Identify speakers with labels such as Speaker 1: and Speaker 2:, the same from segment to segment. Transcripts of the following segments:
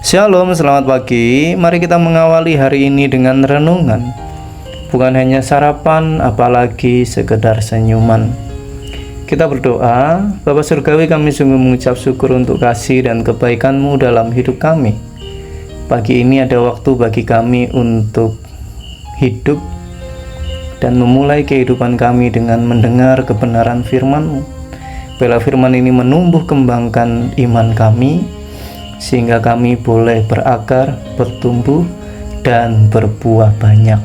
Speaker 1: Shalom, selamat pagi. Mari kita mengawali hari ini dengan renungan. Bukan hanya sarapan, apalagi sekedar senyuman. Kita berdoa. Bapa Surgawi, kami sungguh mengucap syukur untuk kasih dan kebaikan-Mu dalam hidup kami. Pagi ini ada waktu bagi kami untuk hidup dan memulai kehidupan kami dengan mendengar kebenaran firman-Mu. Biarlah firman ini menumbuh kembangkan iman kami, sehingga kami boleh berakar, bertumbuh, dan berbuah banyak.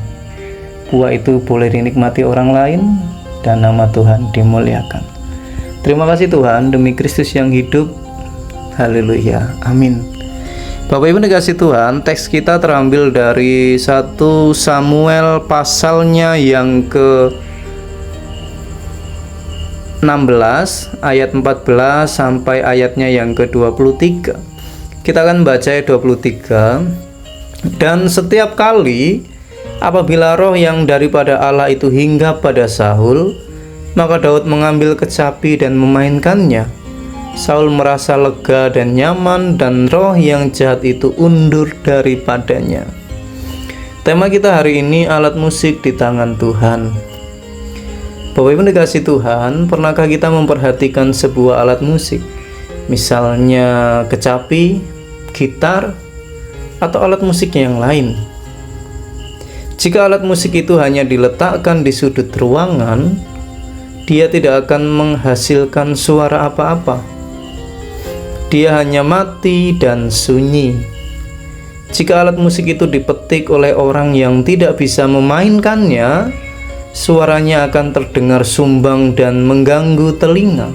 Speaker 1: Buah itu boleh dinikmati orang lain, dan nama Tuhan dimuliakan. Terima kasih Tuhan, demi Kristus yang hidup. Haleluya, amin. Bapak Ibu dikasih Tuhan, teks kita terambil dari 1 Samuel pasalnya yang ke-16, ayat 14 sampai ayatnya yang ke-23. Kita akan baca ayat 23. Dan setiap kali apabila roh yang daripada Allah itu hinggap pada Saul, maka Daud mengambil kecapi dan memainkannya. Saul merasa lega dan nyaman, dan roh yang jahat itu undur daripadanya. Tema kita hari ini, alat musik di tangan Tuhan. Bapak Ibu dikasih Tuhan, pernahkah kita memperhatikan sebuah alat musik? Misalnya kecapi, gitar, atau alat musik yang lain. Jika alat musik itu hanya diletakkan di sudut ruangan, dia tidak akan menghasilkan suara apa-apa. Dia hanya mati dan sunyi. Jika alat musik itu dipetik oleh orang yang tidak bisa memainkannya, suaranya akan terdengar sumbang dan mengganggu telinga.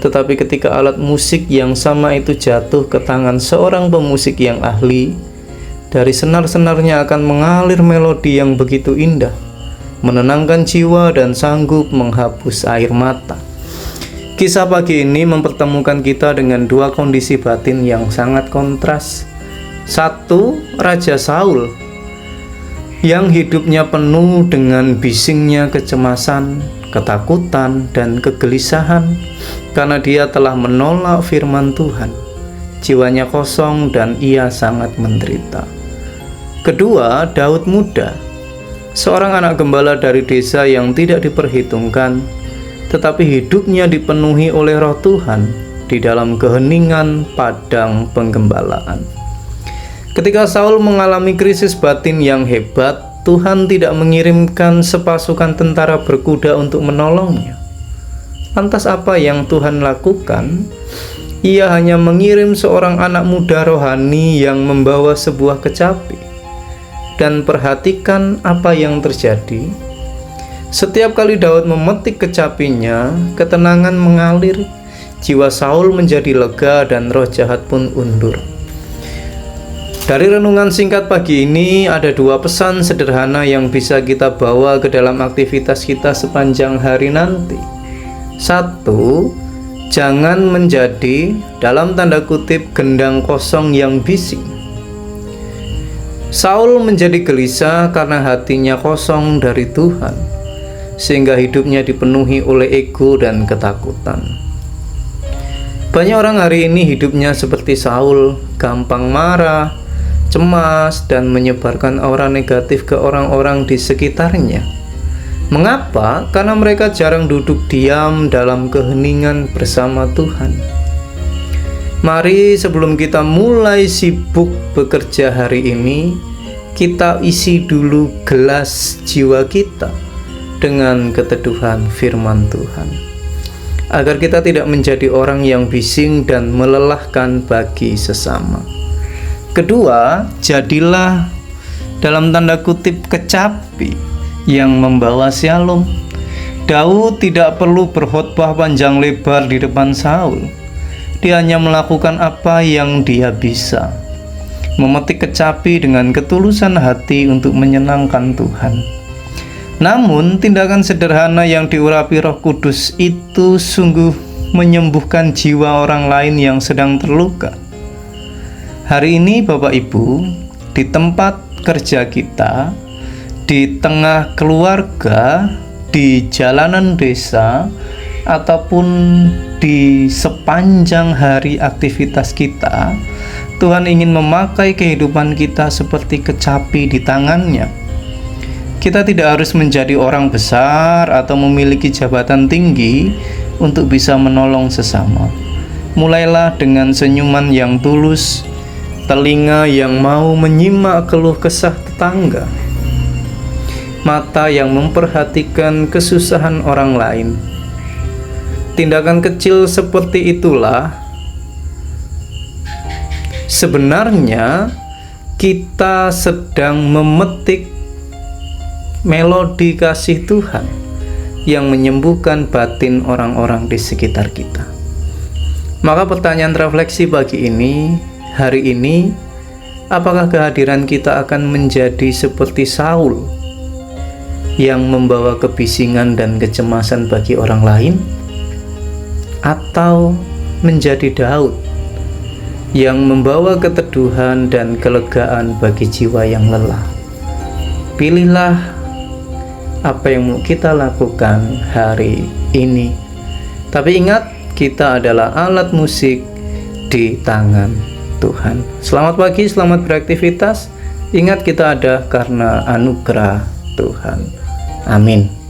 Speaker 1: Tetapi ketika alat musik yang sama itu jatuh ke tangan seorang pemusik yang ahli, dari senar-senarnya akan mengalir melodi yang begitu indah, menenangkan jiwa dan sanggup menghapus air mata. Kisah pagi ini mempertemukan kita dengan dua kondisi batin yang sangat kontras. Satu, Raja Saul yang hidupnya penuh dengan bisingnya kecemasan, ketakutan, dan kegelisahan karena dia telah menolak firman Tuhan. Jiwanya kosong dan ia sangat menderita. Kedua, Daud muda, seorang anak gembala dari desa yang tidak diperhitungkan, tetapi hidupnya dipenuhi oleh roh Tuhan di dalam keheningan padang penggembalaan. Ketika Saul mengalami krisis batin yang hebat, Tuhan tidak mengirimkan sepasukan tentara berkuda untuk menolongnya. Lantas apa yang Tuhan lakukan? Ia hanya mengirim seorang anak muda rohani yang membawa sebuah kecapi. Dan perhatikan apa yang terjadi. Setiap kali Daud memetik kecapinya, ketenangan mengalir, jiwa Saul menjadi lega dan roh jahat pun undur. Dari renungan singkat pagi ini ada dua pesan sederhana yang bisa kita bawa ke dalam aktivitas kita sepanjang hari nanti. Satu, jangan menjadi dalam tanda kutip gendang kosong yang bising. Saul menjadi gelisah karena hatinya kosong dari Tuhan, sehingga hidupnya dipenuhi oleh ego dan ketakutan. Banyak orang hari ini hidupnya seperti Saul, gampang marah, cemas, dan menyebarkan aura negatif ke orang-orang di sekitarnya. Mengapa? Karena mereka jarang duduk diam dalam keheningan bersama Tuhan. Mari sebelum kita mulai sibuk bekerja hari ini, kita isi dulu gelas jiwa kita dengan keteduhan firman Tuhan, agar kita tidak menjadi orang yang bising dan melelahkan bagi sesama. Kedua, jadilah dalam tanda kutip kecapi yang membawa shalom. Daud tidak perlu berkhotbah panjang lebar di depan Saul. Dia hanya melakukan apa yang dia bisa, memetik kecapi dengan ketulusan hati untuk menyenangkan Tuhan. Namun tindakan sederhana yang diurapi Roh Kudus itu sungguh menyembuhkan jiwa orang lain yang sedang terluka. Hari ini Bapak Ibu, di tempat kerja kita, di tengah keluarga, di jalanan desa, ataupun di sepanjang hari aktivitas kita, Tuhan ingin memakai kehidupan kita seperti kecapi di tangannya. Kita tidak harus menjadi orang besar atau memiliki jabatan tinggi untuk bisa menolong sesama. Mulailah dengan senyuman yang tulus, telinga yang mau menyimak keluh kesah tetangga, mata yang memperhatikan kesusahan orang lain. Tindakan kecil seperti itulah sebenarnya kita sedang memetik melodi kasih Tuhan yang menyembuhkan batin orang-orang di sekitar kita. Maka pertanyaan refleksi pagi ini, hari ini, apakah kehadiran kita akan menjadi seperti Saul yang membawa kebisingan dan kecemasan bagi orang lain, atau menjadi Daud yang membawa keteduhan dan kelegaan bagi jiwa yang lelah? Pilihlah apa yang mau kita lakukan hari ini. Tapi ingat, kita adalah alat musik di tangan Tuhan. Selamat pagi, selamat beraktivitas. Ingat, kita ada karena anugerah Tuhan. Amin.